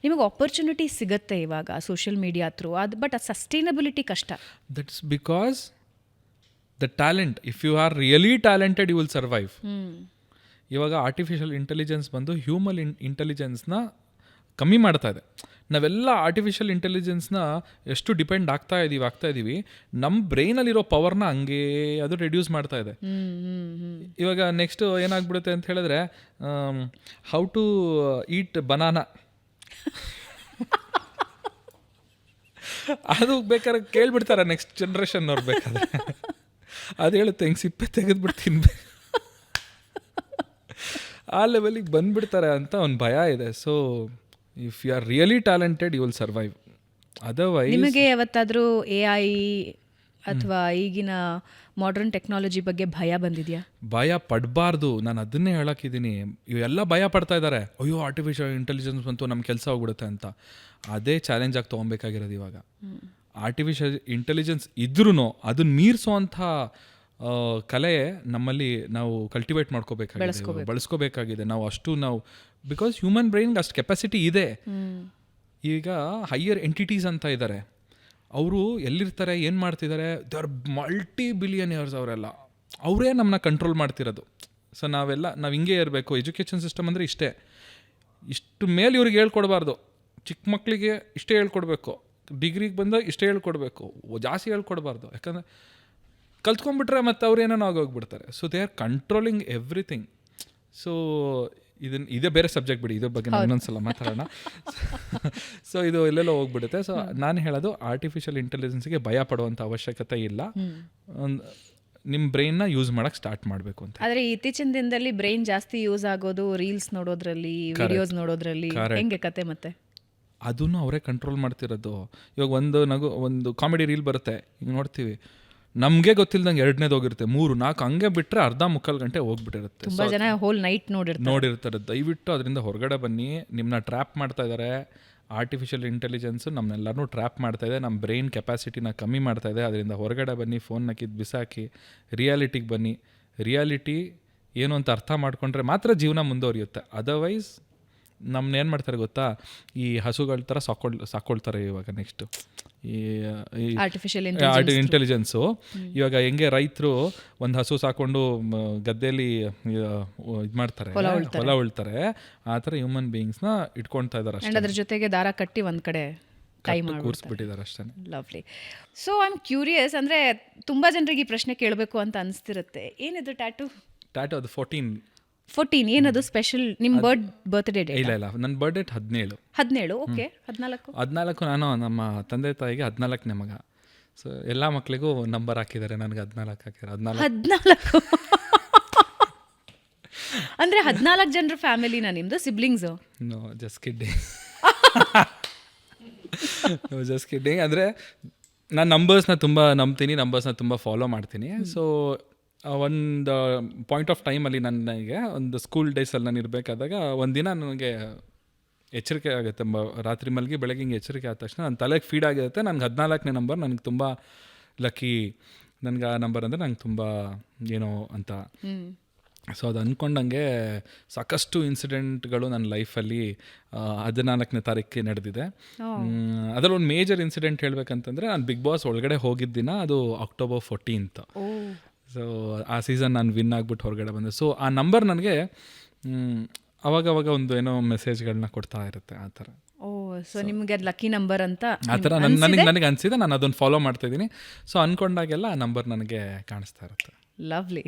ನಿಮಗೆ ಆಪರ್ಚುನಿಟಿ ಸಿಗುತ್ತೆ ಇವಾಗ ಸೋಷಿಯಲ್ ಮೀಡಿಯಾ ಥ್ರೂ ಅದು, ಬಟ್ ಅದು ಸಸ್ಟೈನಬಿಲಿಟಿ ಕಷ್ಟ. That's because the talent, if you are really talented you will survive. ಇವಾಗ ಆರ್ಟಿಫಿಷಿಯಲ್ ಇಂಟೆಲಿಜೆನ್ಸ್ ಬಂದು ಹ್ಯೂಮನ್ ಇಂಟೆಲಿಜೆನ್ಸ್ನ ಕಮ್ಮಿ ಮಾಡ್ತಾ ಇದೆ. ನಾವೆಲ್ಲ ಆರ್ಟಿಫಿಷಿಯಲ್ ಇಂಟೆಲಿಜೆನ್ಸ್ನ ಎಷ್ಟು ಡಿಪೆಂಡ್ ಆಗ್ತಾ ಇದ್ದೀವಿ, ನಮ್ಮ ಬ್ರೈನಲ್ಲಿರೋ ಪವರ್ನ ಹಂಗೆ ಅದು ರೆಡ್ಯೂಸ್ ಮಾಡ್ತಾ ಇದೆ. ಇವಾಗ ನೆಕ್ಸ್ಟ್ ಏನಾಗ್ಬಿಡುತ್ತೆ ಅಂತ ಹೇಳಿದ್ರೆ, ಹೌ ಟು ಈಟ್ ಬನಾನಾ ಅದು ಬೇಕಾದ್ರೆ ಕೇಳ್ಬಿಡ್ತಾರೆ ನೆಕ್ಸ್ಟ್ ಜನ್ರೇಷನ್ ಅವ್ರು ಬೇಕಾದ್ರೆ. ಅದು ಹೇಳುತ್ತೆ ಹಿಂಗೆ ಸಿಪ್ಪೆ ತೆಗೆದ್ಬಿಟ್ಟು ತಿನ್ಬೇಕು, ಆ ಲೆವೆಲಿಗೆ ಬಂದ್ಬಿಡ್ತಾರೆ ಅಂತ ಒಂದು ಭಯ ಇದೆ. So if you are really talented you will survive. Otherwise ನಿಮಗೆ ಯಾವತ್ತಾದರೂ AI ಅಥವಾ ಈಗಿನ ಮಾಡರ್ನ್ ಟೆಕ್ನಾಲಜಿ ಬಗ್ಗೆ ಭಯ ಬಂದಿದೆಯಾ? ಭಯ ಪಡಬಾರ್ದು, ನಾನು ಅದನ್ನೇ ಹೇಳಕ್ಕಿದ್ದೀನಿ. ಇವೆಲ್ಲ ಭಯ ಪಡ್ತಾ ಇದ್ದಾರೆ, ಅಯ್ಯೋ ಆರ್ಟಿಫಿಷಿಯಲ್ ಇಂಟೆಲಿಜೆನ್ಸ್ ಬಂತು ನಮ್ಮ ಕೆಲಸ ಹೋಗ್ಬಿಡುತ್ತೆ ಅಂತ. ಅದೇ ಚಾಲೆಂಜ್ ಆಗಿ ತೊಗೊಬೇಕಾಗಿರೋದು ಇವಾಗ. ಆರ್ಟಿಫಿಷಿಯಲ್ ಇಂಟೆಲಿಜೆನ್ಸ್ ಇದ್ರೂ ಅದನ್ನ ಮೀರಿಸೋವಂಥ ಕಲೆ ನಮ್ಮಲ್ಲಿ ನಾವು ಕಲ್ಟಿವೇಟ್ ಮಾಡ್ಕೋಬೇಕಾಗಿದೆ, ಬಳಸ್ಕೋಬೇಕಾಗಿದೆ. ನಾವು ಬಿಕಾಸ್ ಹ್ಯೂಮನ್ ಬ್ರೈನ್ಗೆ ಅಷ್ಟು ಕೆಪಾಸಿಟಿ ಇದೆ. ಈಗ ಹೈಯರ್ ಎಂಟಿಟೀಸ್ ಅಂತ ಇದ್ದಾರೆ, ಅವರು ಎಲ್ಲಿರ್ತಾರೆ, ಏನು ಮಾಡ್ತಿದ್ದಾರೆ, ದೇ ಆರ್ ಮಲ್ಟಿ ಬಿಲಿಯನಿಯರ್ಸ್. ಅವರೇ ನಮ್ಮನ್ನ ಕಂಟ್ರೋಲ್ ಮಾಡ್ತಿರೋದು. ಸೊ ನಾವು ಹಿಂಗೆ ಇರಬೇಕು. ಎಜುಕೇಷನ್ ಸಿಸ್ಟಮ್ ಅಂದರೆ ಇಷ್ಟು ಮೇಲೆ ಇವ್ರಿಗೆ ಹೇಳ್ಕೊಡ್ಬಾರ್ದು. ಚಿಕ್ಕ ಮಕ್ಕಳಿಗೆ ಇಷ್ಟೇ ಹೇಳ್ಕೊಡ್ಬೇಕು, ಡಿಗ್ರಿಗೆ ಬಂದಾಗ ಇಷ್ಟೇ ಹೇಳ್ಕೊಡ್ಬೇಕು, ಜಾಸ್ತಿ ಹೇಳ್ಕೊಡ್ಬಾರ್ದು. ಯಾಕಂದರೆ ಕಲ್ತ್ಕೊಂಡ್ಬಿಟ್ರೆ ಮತ್ತು ಅವ್ರು ಏನೇನೋ ಆಗೋಗ್ಬಿಡ್ತಾರೆ. So they are controlling everything. So ಇದೇ ಬೇರೆ ಸಬ್ಜೆಕ್ಟ್ ಬಿಡಿ, ಇದ್ರ ಬಗ್ಗೆ ನಾನು ಇನ್ನೊಂದ್ಸಲ ಮಾತಾಡೋಣ. ಸೊ ಇದು ಎಲ್ಲೆಲ್ಲೋ ಹೋಗ್ಬಿಡುತ್ತೆ. ಸೊ ನಾನು ಹೇಳೋದು ಆರ್ಟಿಫಿಷಿಯಲ್ ಇಂಟೆಲಿಜೆನ್ಸ್ಗೆ ಭಯ ಪಡುವಂಥ ಅವಶ್ಯಕತೆ ಇಲ್ಲ. ನಿಮ್ಮ ಬ್ರೈನ್ನ ಯೂಸ್ ಮಾಡೋಕ್ಕೆ ಸ್ಟಾರ್ಟ್ ಮಾಡಬೇಕು ಅಂತ. ಆದರೆ ಇತ್ತೀಚಿನ ದಿನದಲ್ಲಿ ಬ್ರೈನ್ ಜಾಸ್ತಿ ಯೂಸ್ ಆಗೋದು ರೀಲ್ಸ್ ನೋಡೋದ್ರಲ್ಲಿ, ವಿಡಿಯೋಸ್ ನೋಡೋದ್ರಲ್ಲಿ. ಹೆಂಗೆ ಕತೆ ಮತ್ತೆ ಅದನ್ನು ಅವರೇ ಕಂಟ್ರೋಲ್ ಮಾಡ್ತಿರೋದು. ಇವಾಗ ಒಂದು ಕಾಮಿಡಿ ರೀಲ್ ಬರುತ್ತೆ, ಈಗ ನೋಡ್ತೀವಿ, ನಮಗೆ ಗೊತ್ತಿಲ್ದಂಗೆ 2ನೇದು ಹೋಗಿರುತ್ತೆ, 3-4 ಹಂಗೆ ಬಿಟ್ಟರೆ ಅರ್ಧ ಮುಕ್ಕಾಲು ಗಂಟೆ ಹೋಗ್ಬಿಟ್ಟಿರುತ್ತೆ. ತುಂಬ ಜನ ಹೋಲ್ ನೈಟ್ ನೋಡಿರ್ತಾರೆ. ದಯವಿಟ್ಟು ಅದರಿಂದ ಹೊರಗಡೆ ಬನ್ನಿ. ನಿಮ್ಮನ್ನ ಟ್ರ್ಯಾಪ್ ಮಾಡ್ತಾ ಇದ್ದಾರೆ. ಆರ್ಟಿಫಿಷಿಯಲ್ ಇಂಟೆಲಿಜೆನ್ಸು ನಮ್ಮನ್ನೆಲ್ಲರೂ ಟ್ರ್ಯಾಪ್ ಮಾಡ್ತಾ ಇದೆ, ನಮ್ಮ ಬ್ರೈನ್ ಕೆಪಾಸಿಟಿನ ಕಮ್ಮಿ ಮಾಡ್ತಾ ಇದೆ. ಅದರಿಂದ ಹೊರಗಡೆ ಬನ್ನಿ, ಫೋನ್ನ ಕಿತ್ತು ಬಿಸಾಕಿ ರಿಯಾಲಿಟಿಗೆ ಬನ್ನಿ. ರಿಯಾಲಿಟಿ ಏನು ಅಂತ ಅರ್ಥ ಮಾಡ್ಕೊಂಡ್ರೆ ಮಾತ್ರ ಜೀವನ ಮುಂದುವರಿಯುತ್ತೆ. ಅದರ್ವೈಸ್ ನಮ್ಮನ್ನೇನು ಮಾಡ್ತಾರೆ ಗೊತ್ತಾ, ಈ ಹಸುಗಳ ಥರ ಸಾಕೊಳ್ತಾರೆ ಇವಾಗ. ನೆಕ್ಸ್ಟು ಈ ಆರ್ಟಿಫಿಷಿಯಲ್ ಇಂಟೆಲಿಜೆನ್ಸು. ಇವಾಗ ಹೆಂಗೆ ರೈತರು ಒಂದು ಹಸು ಸಾಕೊಂಡು ಗದ್ದೆಯಲ್ಲಿ ಇದು ಮಾಡ್ತಾರೆ, ಹೊಲ ಉಳ್ತಾರೆ, ಆ ಥರ ಹ್ಯೂಮನ್ ಬೀಯಿಂಗ್ಸ್ನ ಇಟ್ಕೊಳ್ತಾ ಇದ್ದಾರೆ ಅಷ್ಟೇ. ಅದ್ರ ಜೊತೆಗೆ ದಾರ ಕಟ್ಟಿ ಒಂದು ಕಡೆ ಕೂರಿಸ್ಬಿಟ್ಟಿದ್ದಾರೆ ಅಷ್ಟೇ. Lovely. So I am curious, ಅಂದರೆ ತುಂಬ ಜನರಿಗೆ ಈ ಪ್ರಶ್ನೆ ಕೇಳಬೇಕು ಅಂತ ಅನಿಸ್ತಿರುತ್ತೆ. ಏನಿದು ಟ್ಯಾಟು? ಅದು 14 ಏನದು ಸ್ಪೆಷಲ್? ನಿಮ್ಮ ಬರ್ತ್ಡೇ ಡೇಟ್? ಇಲ್ಲ, ನನ್ನ ಬರ್ಡೇ 17. ಓಕೆ. 14 ನಾನು ನಮ್ಮ ತಂದೆ ತಾಯಿಗೆ 14ನೇ ಮಗ. ಸೊ ಎಲ್ಲ ಮಕ್ಕಳಿಗೂ ನಂಬರ್ ಹಾಕಿದ್ದಾರೆ, ನನಗೆ 14 ಹಾಕಿದ್ದಾರೆ. 14 ಅಂದರೆ 14 ಜನರ ಫ್ಯಾಮಿಲಿನ ನಿಮ್ಮದು? ಸಿಬ್ಲಿಂಗ್ಸು? No, just kidding. ಅಂದರೆ ನಾನು ನಂಬರ್ಸ್ನ ತುಂಬ ನಂಬ್ತೀನಿ, ನಂಬರ್ಸ್ನ ತುಂಬ ಫಾಲೋ ಮಾಡ್ತೀನಿ. ಸೊ ಒಂದು ಪಾಯಿಂಟ್ ಆಫ್ ಟೈಮಲ್ಲಿ ನನಗೆ ಒಂದು ಸ್ಕೂಲ್ ಡೇಸಲ್ಲಿ ನಾನು ಇರಬೇಕಾದಾಗ ಒಂದಿನ ನನಗೆ ಎಚ್ಚರಿಕೆ ಆಗುತ್ತೆ. ರಾತ್ರಿ ಮಲಗಿ ಬೆಳಗ್ಗೆ ಹಿಂಗೆ ಎಚ್ಚರಿಕೆ ಆದ ತಕ್ಷಣ ನನ್ನ ತಲೆಗೆ ಫೀಡ್ ಆಗಿರುತ್ತೆ, ನನಗೆ 14ನೇ ನಂಬರ್ ನನಗೆ ತುಂಬ ಲಕ್ಕಿ, ನನಗೆ ಆ ನಂಬರ್ ಅಂದರೆ ನಂಗೆ ತುಂಬ ಏನೋ ಅಂತ. ಸೊ ಅದು ಅಂದ್ಕೊಂಡಂಗೆ ಸಾಕಷ್ಟು ಇನ್ಸಿಡೆಂಟ್ಗಳು ನನ್ನ ಲೈಫಲ್ಲಿ 14ನೇ ತಾರೀಕಿಗೆ ನಡೆದಿದೆ. ಅದರಲ್ಲಿ ಒಂದು ಮೇಜರ್ ಇನ್ಸಿಡೆಂಟ್ ಹೇಳ್ಬೇಕಂತಂದರೆ, ನಾನು ಬಿಗ್ ಬಾಸ್ ಒಳಗಡೆ ಹೋಗಿದ್ದ ದಿನ ಅದು October 14th. ಸೊ ಆ ಸೀಸನ್ ನಾನು ವಿನ್ ಆಗಿಬಿಟ್ಟು ಹೊರಗಡೆ ಬಂದೆ. ಸೊ ಆ ನಂಬರ್ ನನಗೆ ಅವಾಗವಾಗ ಒಂದು ಏನೋ ಮೆಸೇಜ್ಗಳನ್ನ ಕೊಡ್ತಾ ಇರುತ್ತೆ, ಆ ಥರ. ಸೊ ನಿಮಗೆ ಅದು ಲಕ್ಕಿ ನಂಬರ್ ಅಂತ ಆ ಥರ ನನಗೆ ಅನಿಸಿದೆ. ನಾನು ಅದನ್ನು ಫಾಲೋ ಮಾಡ್ತಾ ಇದ್ದೀನಿ. ಸೊ ಅಂದ್ಕೊಂಡಾಗೆಲ್ಲ ಆ ನಂಬರ್ ನನಗೆ ಕಾಣಿಸ್ತಾ ಇರುತ್ತೆ. ಲವ್ಲಿ.